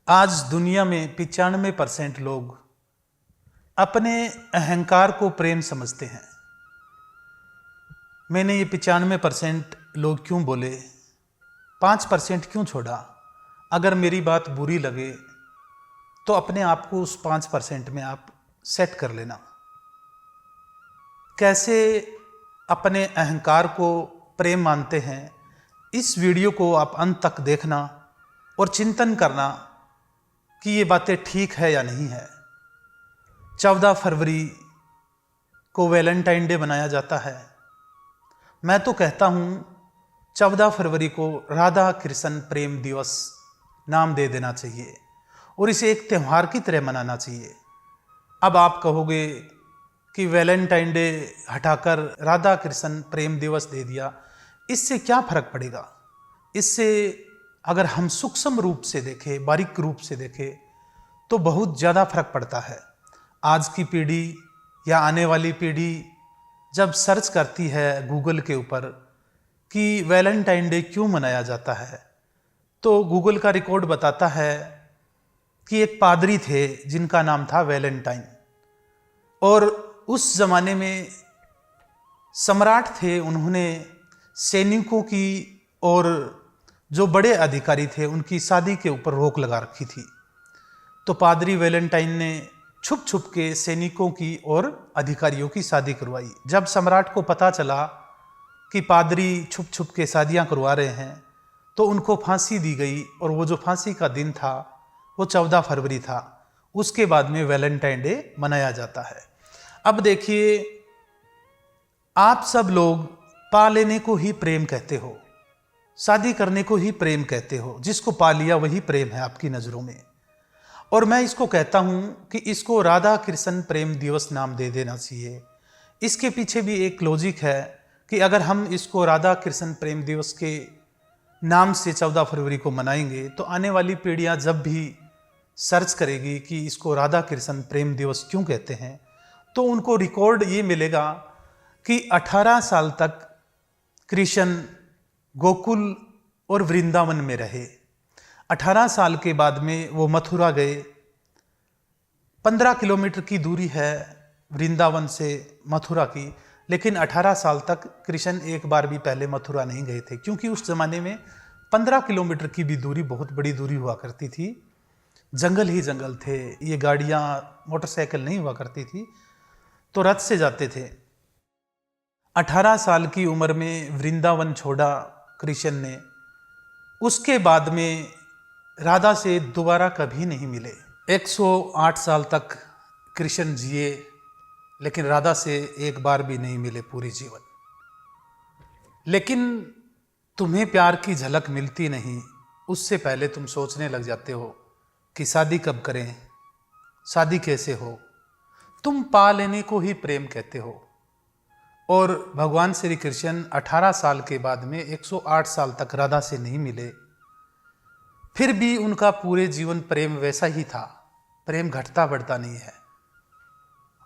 आज दुनिया में 95% लोग अपने अहंकार को प्रेम समझते हैं। मैंने ये 95% लोग क्यों बोले, 5% क्यों छोड़ा? अगर मेरी बात बुरी लगे तो अपने आप को उस 5% में आप सेट कर लेना। कैसे अपने अहंकार को प्रेम मानते हैं, इस वीडियो को आप अंत तक देखना और चिंतन करना कि ये बातें ठीक है या नहीं है। 14 फरवरी को वैलेंटाइन डे मनाया जाता है। मैं तो कहता हूँ 14 फरवरी को राधा कृष्ण प्रेम दिवस नाम दे देना चाहिए और इसे एक त्यौहार की तरह मनाना चाहिए। अब आप कहोगे कि वैलेंटाइन डे हटाकर राधा कृष्ण प्रेम दिवस दे दिया, इससे क्या फर्क पड़ेगा? इससे अगर हम सूक्ष्म रूप से देखें, बारीक रूप से देखें, तो बहुत ज़्यादा फर्क पड़ता है। आज की पीढ़ी या आने वाली पीढ़ी जब सर्च करती है गूगल के ऊपर कि वैलेंटाइन डे क्यों मनाया जाता है, तो गूगल का रिकॉर्ड बताता है कि एक पादरी थे जिनका नाम था वैलेंटाइन, और उस जमाने में सम्राट थे। उन्होंने सैनिकों की और जो बड़े अधिकारी थे उनकी शादी के ऊपर रोक लगा रखी थी। तो पादरी वैलेंटाइन ने छुप छुप के सैनिकों की और अधिकारियों की शादी करवाई। जब सम्राट को पता चला कि पादरी छुप छुप के शादियां करवा रहे हैं, तो उनको फांसी दी गई, और वो जो फांसी का दिन था वो 14 फरवरी था। उसके बाद में वैलेंटाइन डे मनाया जाता है। अब देखिए, आप सब लोग पा लेने को ही प्रेम कहते हो, शादी करने को ही प्रेम कहते हो। जिसको पा लिया वही प्रेम है आपकी नज़रों में। और मैं इसको कहता हूं कि इसको राधा कृष्ण प्रेम दिवस नाम दे देना चाहिए। इसके पीछे भी एक लॉजिक है कि अगर हम इसको राधा कृष्ण प्रेम दिवस के नाम से 14 फरवरी को मनाएंगे, तो आने वाली पीढ़ियां जब भी सर्च करेगी कि इसको राधा कृष्ण प्रेम दिवस क्यों कहते हैं, तो उनको रिकॉर्ड ये मिलेगा कि 18 साल तक कृष्ण गोकुल और वृंदावन में रहे। 18 साल के बाद में वो मथुरा गए। 15 किलोमीटर की दूरी है वृंदावन से मथुरा की, लेकिन 18 साल तक कृष्ण एक बार भी पहले मथुरा नहीं गए थे, क्योंकि उस जमाने में 15 किलोमीटर की भी दूरी बहुत बड़ी दूरी हुआ करती थी। जंगल ही जंगल थे, ये गाड़ियाँ मोटरसाइकिल नहीं हुआ करती थी, तो रथ से जाते थे। 18 साल की उम्र में वृंदावन छोड़ा कृष्ण ने। उसके बाद में राधा से दोबारा कभी नहीं मिले। 108 साल तक कृष्ण जिए, लेकिन राधा से एक बार भी नहीं मिले पूरी जीवन। लेकिन तुम्हें प्यार की झलक मिलती नहीं, उससे पहले तुम सोचने लग जाते हो कि शादी कब करें, शादी कैसे हो। तुम पा लेने को ही प्रेम कहते हो। और भगवान श्री कृष्ण 18 साल के बाद में 108 साल तक राधा से नहीं मिले, फिर भी उनका पूरे जीवन प्रेम वैसा ही था। प्रेम घटता बढ़ता नहीं है।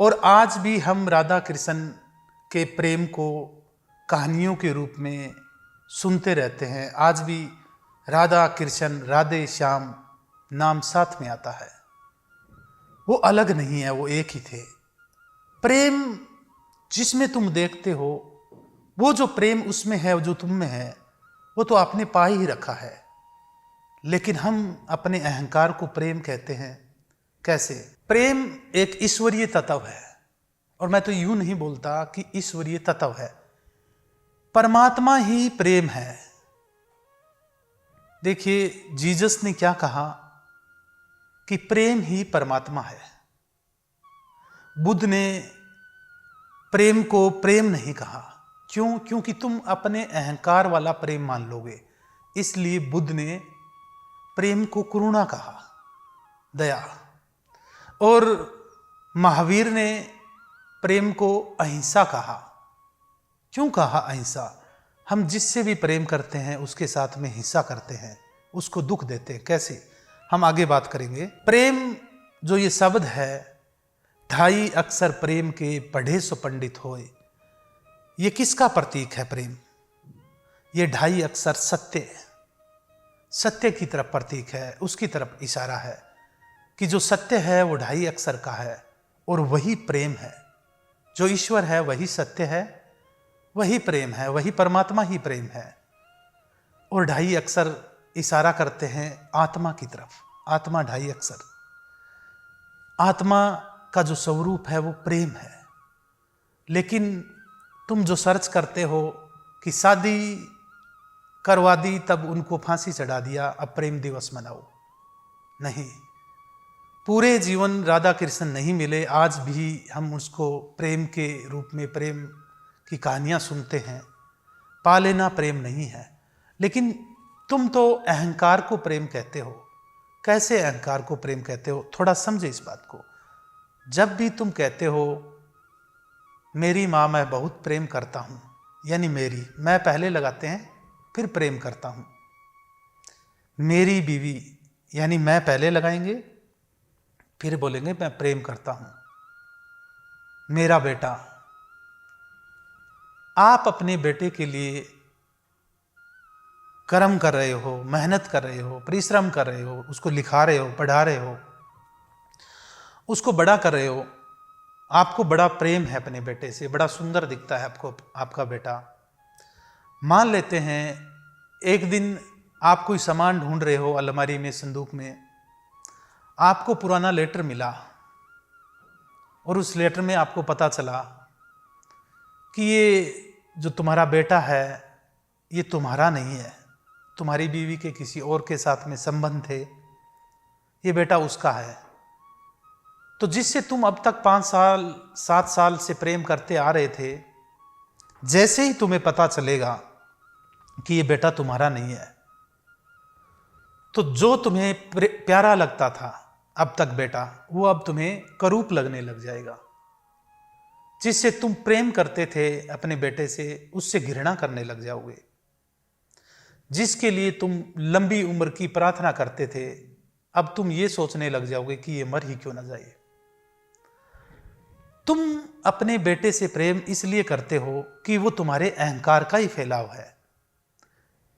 और आज भी हम राधा कृष्ण के प्रेम को कहानियों के रूप में सुनते रहते हैं। आज भी राधा कृष्ण, राधे श्याम नाम साथ में आता है। वो अलग नहीं है, वो एक ही थे। प्रेम जिसमें तुम देखते हो, वो जो प्रेम उसमें है, जो तुम में है, वो तो आपने पा ही रखा है। लेकिन हम अपने अहंकार को प्रेम कहते हैं। कैसे? प्रेम एक ईश्वरीय तत्व है, और मैं तो यूं नहीं बोलता कि ईश्वरीय तत्व है, परमात्मा ही प्रेम है। देखिए, जीसस ने क्या कहा कि प्रेम ही परमात्मा है। बुद्ध ने प्रेम को प्रेम नहीं कहा। क्यों? क्योंकि तुम अपने अहंकार वाला प्रेम मान लोगे। इसलिए बुद्ध ने प्रेम को करुणा कहा, दया। और महावीर ने प्रेम को अहिंसा कहा। क्यों कहा अहिंसा? हम जिससे भी प्रेम करते हैं उसके साथ में हिंसा करते हैं, उसको दुख देते हैं। कैसे? हम आगे बात करेंगे। प्रेम जो ये शब्द है, ढाई अक्षर प्रेम के पढ़े सो पंडित होए, ये किसका प्रतीक है? प्रेम, ये ढाई अक्षर सत्य है। सत्य की तरफ प्रतीक है, उसकी तरफ इशारा है कि जो सत्य है वो 2.5 अक्षर का है और वही प्रेम है। जो ईश्वर है वही सत्य है, वही प्रेम है, वही परमात्मा ही प्रेम है। और 2.5 अक्षर इशारा करते हैं आत्मा की तरफ। आत्मा 2.5 अक्षर। आत्मा का जो स्वरूप है वो प्रेम है। लेकिन तुम जो सर्च करते हो कि शादी करवा दी तब उनको फांसी चढ़ा दिया, अब प्रेम दिवस मनाओ, नहीं। पूरे जीवन राधा कृष्ण नहीं मिले, आज भी हम उसको प्रेम के रूप में प्रेम की कहानियां सुनते हैं। पा लेना प्रेम नहीं है। लेकिन तुम तो अहंकार को प्रेम कहते हो। कैसे अहंकार को प्रेम कहते हो? थोड़ा समझे इस बात को। जब भी तुम कहते हो मेरी माँ मैं बहुत प्रेम करता हूँ, यानी मेरी, मैं पहले लगाते हैं फिर प्रेम करता हूँ। मेरी बीवी यानी मैं पहले लगाएंगे फिर बोलेंगे मैं प्रेम करता हूँ। मेरा बेटा, आप अपने बेटे के लिए कर्म कर रहे हो, मेहनत कर रहे हो, परिश्रम कर रहे हो, उसको लिखा रहे हो, पढ़ा रहे हो, उसको बड़ा कर रहे हो। आपको बड़ा प्रेम है अपने बेटे से, बड़ा सुंदर दिखता है आपको आपका बेटा। मान लेते हैं एक दिन आप कोई सामान ढूंढ रहे हो अलमारी में, संदूक में, आपको पुराना लेटर मिला और उस लेटर में आपको पता चला कि ये जो तुम्हारा बेटा है ये तुम्हारा नहीं है, तुम्हारी बीवी के किसी और के साथ में संबंध थे, ये बेटा उसका है। तो जिससे तुम अब तक 5 साल 7 साल से प्रेम करते आ रहे थे, जैसे ही तुम्हें पता चलेगा कि ये बेटा तुम्हारा नहीं है, तो जो तुम्हें प्यारा लगता था अब तक बेटा, वो अब तुम्हें करूप लगने लग जाएगा। जिससे तुम प्रेम करते थे अपने बेटे से, उससे घृणा करने लग जाओगे। जिसके लिए तुम लंबी उम्र की प्रार्थना करते थे, अब तुम ये सोचने लग जाओगे कि ये मर ही क्यों ना जाए। तुम अपने बेटे से प्रेम इसलिए करते हो कि वो तुम्हारे अहंकार का ही फैलाव है।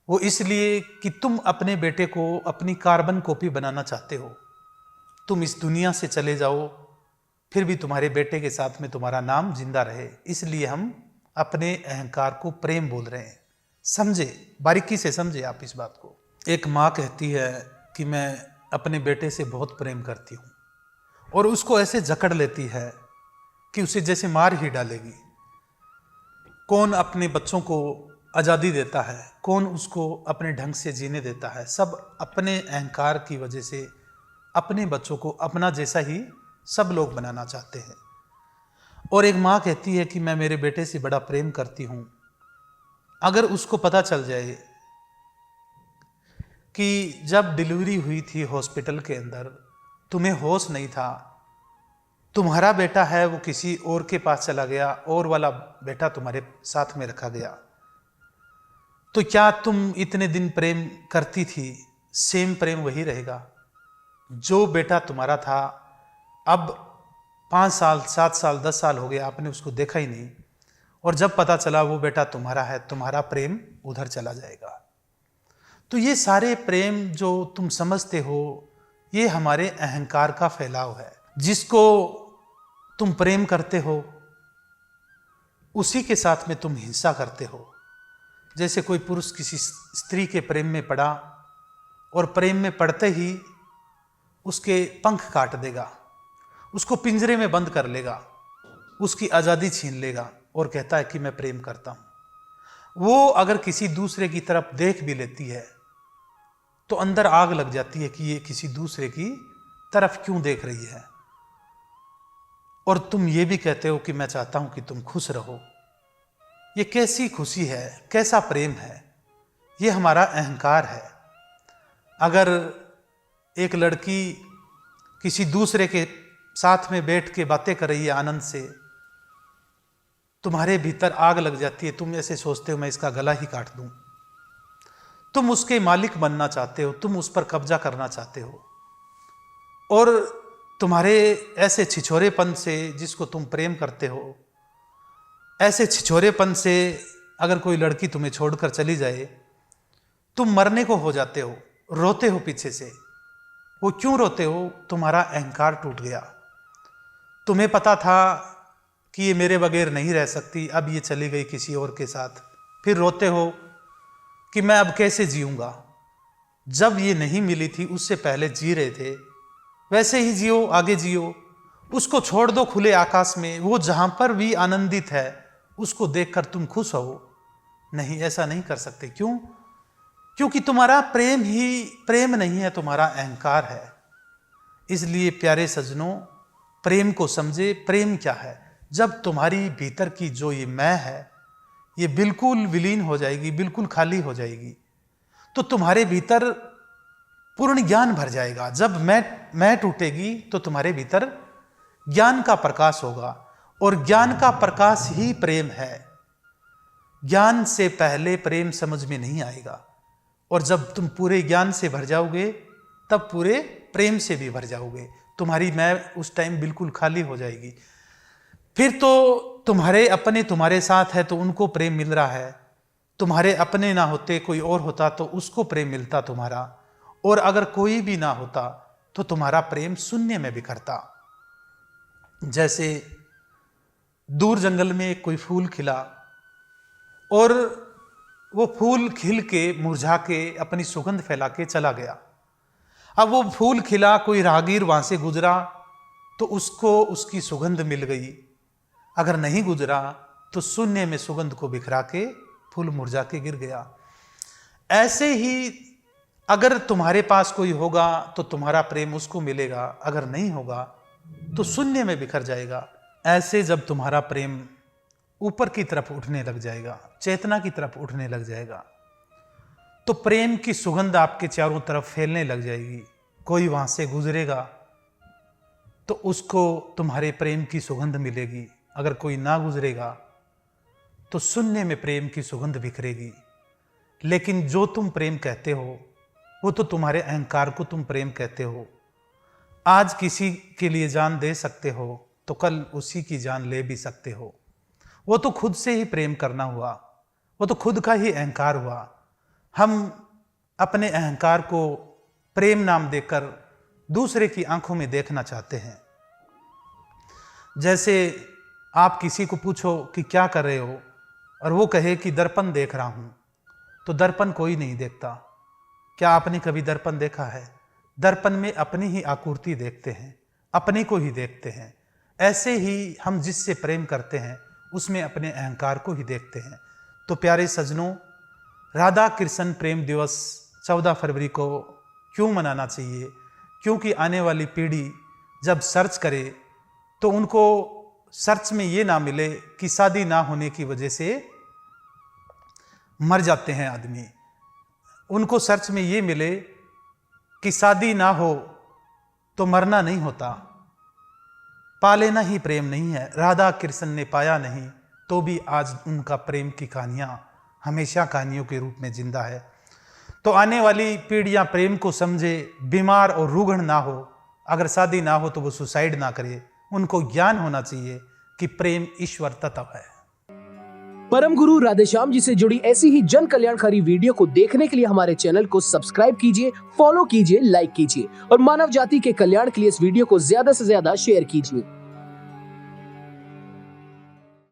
वो इसलिए कि तुम अपने बेटे को अपनी कार्बन कॉपी बनाना चाहते हो। तुम इस दुनिया से चले जाओ फिर भी तुम्हारे बेटे के साथ में तुम्हारा नाम जिंदा रहे, इसलिए हम अपने अहंकार को प्रेम बोल रहे हैं। समझे, बारीकी से समझे आप इस बात को। एक माँ कहती है कि मैं अपने बेटे से बहुत प्रेम करती हूँ, और उसको ऐसे जकड़ लेती है कि उसे जैसे मार ही डालेगी। कौन अपने बच्चों को आज़ादी देता है, कौन उसको अपने ढंग से जीने देता है? सब अपने अहंकार की वजह से अपने बच्चों को अपना जैसा ही सब लोग बनाना चाहते हैं। और एक माँ कहती है कि मैं मेरे बेटे से बड़ा प्रेम करती हूँ। अगर उसको पता चल जाए कि जब डिलीवरी हुई थी हॉस्पिटल के अंदर तुम्हें होश नहीं था, तुम्हारा बेटा है वो किसी और के पास चला गया, और वाला बेटा तुम्हारे साथ में रखा गया, तो क्या तुम इतने दिन प्रेम करती थी, सेम प्रेम वही रहेगा? जो बेटा तुम्हारा था अब 5 साल 7 साल 10 साल हो गए, आपने उसको देखा ही नहीं, और जब पता चला वो बेटा तुम्हारा है, तुम्हारा प्रेम उधर चला जाएगा। तो ये सारे प्रेम जो तुम समझते हो, ये हमारे अहंकार का फैलाव है। जिसको तुम प्रेम करते हो उसी के साथ में तुम हिंसा करते हो। जैसे कोई पुरुष किसी स्त्री के प्रेम में पड़ा और प्रेम में पड़ते ही उसके पंख काट देगा, उसको पिंजरे में बंद कर लेगा, उसकी आज़ादी छीन लेगा और कहता है कि मैं प्रेम करता हूँ। वो अगर किसी दूसरे की तरफ देख भी लेती है तो अंदर आग लग जाती है कि ये किसी दूसरे की तरफ क्यों देख रही है। और तुम ये भी कहते हो कि मैं चाहता हूं कि तुम खुश रहो। ये कैसी खुशी है, कैसा प्रेम है? ये हमारा अहंकार है। अगर एक लड़की किसी दूसरे के साथ में बैठ के बातें कर रही है आनंद से, तुम्हारे भीतर आग लग जाती है, तुम ऐसे सोचते हो मैं इसका गला ही काट दूं। तुम उसके मालिक बनना चाहते हो, तुम उस पर कब्जा करना चाहते हो। और तुम्हारे ऐसे छिछोरेपन से, जिसको तुम प्रेम करते हो, ऐसे छिछोरेपन से अगर कोई लड़की तुम्हें छोड़कर चली जाए, तुम मरने को हो जाते हो, रोते हो पीछे से। वो क्यों रोते हो? तुम्हारा अहंकार टूट गया। तुम्हें पता था कि ये मेरे बगैर नहीं रह सकती, अब ये चली गई किसी और के साथ। फिर रोते हो कि मैं अब कैसे जीऊंगा। जब ये नहीं मिली थी उससे पहले जी रहे थे, वैसे ही जियो, आगे जियो। उसको छोड़ दो खुले आकाश में, वो जहां पर भी आनंदित है उसको देखकर तुम खुश हो। नहीं, ऐसा नहीं कर सकते। क्यों? क्योंकि तुम्हारा प्रेम ही प्रेम नहीं है, तुम्हारा अहंकार है। इसलिए प्यारे सज्जनों, प्रेम को समझे। प्रेम क्या है? जब तुम्हारी भीतर की जो ये मैं है ये बिल्कुल विलीन हो जाएगी, बिल्कुल खाली हो जाएगी, तो तुम्हारे भीतर पूर्ण ज्ञान भर जाएगा। जब मैं टूटेगी तो तुम्हारे भीतर ज्ञान का प्रकाश होगा, और ज्ञान का प्रकाश ही प्रेम है। ज्ञान से पहले प्रेम समझ में नहीं आएगा, और जब तुम पूरे ज्ञान से भर जाओगे तब पूरे प्रेम से भी भर जाओगे। तुम्हारी मैं उस टाइम बिल्कुल खाली हो जाएगी। फिर तो तुम्हारे अपने तुम्हारे साथ है तो उनको प्रेम मिल रहा है, तुम्हारे अपने ना होते कोई और होता तो उसको प्रेम मिलता तुम्हारा, और अगर कोई भी ना होता तो तुम्हारा प्रेम शून्य में बिखरता। जैसे दूर जंगल में कोई फूल खिला और वो फूल खिल के मुरझा के अपनी सुगंध फैला के चला गया। अब वो फूल खिला, कोई राहगीर वहां से गुजरा तो उसको उसकी सुगंध मिल गई। अगर नहीं गुजरा तो शून्य में सुगंध को बिखरा के फूल मुरझा के गिर गया। ऐसे ही अगर तुम्हारे पास कोई होगा तो तुम्हारा प्रेम उसको मिलेगा, अगर नहीं होगा तो शून्य में बिखर जाएगा। ऐसे जब तुम्हारा प्रेम ऊपर की तरफ उठने लग जाएगा, चेतना की तरफ उठने लग जाएगा, तो प्रेम की सुगंध आपके चारों तरफ फैलने लग जाएगी। कोई वहां से गुजरेगा तो उसको तुम्हारे प्रेम की सुगंध मिलेगी, अगर कोई ना गुजरेगा तो शून्य में प्रेम की सुगंध बिखरेगी। लेकिन जो तुम प्रेम कहते हो वो तो तुम्हारे अहंकार को तुम प्रेम कहते हो। आज किसी के लिए जान दे सकते हो तो कल उसी की जान ले भी सकते हो। वो तो खुद से ही प्रेम करना हुआ, वो तो खुद का ही अहंकार हुआ। हम अपने अहंकार को प्रेम नाम देकर दूसरे की आंखों में देखना चाहते हैं। जैसे आप किसी को पूछो कि क्या कर रहे हो और वो कहे कि दर्पण देख रहा हूं, तो दर्पण कोई नहीं देखता। क्या आपने कभी दर्पण देखा है? दर्पण में अपनी ही आकृति देखते हैं, अपने को ही देखते हैं। ऐसे ही हम जिससे प्रेम करते हैं उसमें अपने अहंकार को ही देखते हैं। तो प्यारे सज्जनों, राधा कृष्ण प्रेम दिवस 14 फरवरी को क्यों मनाना चाहिए? क्योंकि आने वाली पीढ़ी जब सर्च करे तो उनको सर्च में ये ना मिले कि शादी ना होने की वजह से मर जाते हैं आदमी। उनको सर्च में ये मिले कि शादी ना हो तो मरना नहीं होता। पा लेना ही प्रेम नहीं है। राधा कृष्ण ने पाया नहीं तो भी आज उनका प्रेम की कहानियां हमेशा कहानियों के रूप में जिंदा है। तो आने वाली पीढ़ियां प्रेम को समझे, बीमार और रूगण ना हो। अगर शादी ना हो तो वो सुसाइड ना करे। उनको ज्ञान होना चाहिए कि प्रेम ईश्वर तत्व है। परम गुरु राधेश्याम जी से जुड़ी ऐसी ही जन कल्याणकारी वीडियो को देखने के लिए हमारे चैनल को सब्सक्राइब कीजिए, फॉलो कीजिए, लाइक कीजिए और मानव जाति के कल्याण के लिए इस वीडियो को ज्यादा से ज्यादा शेयर कीजिए।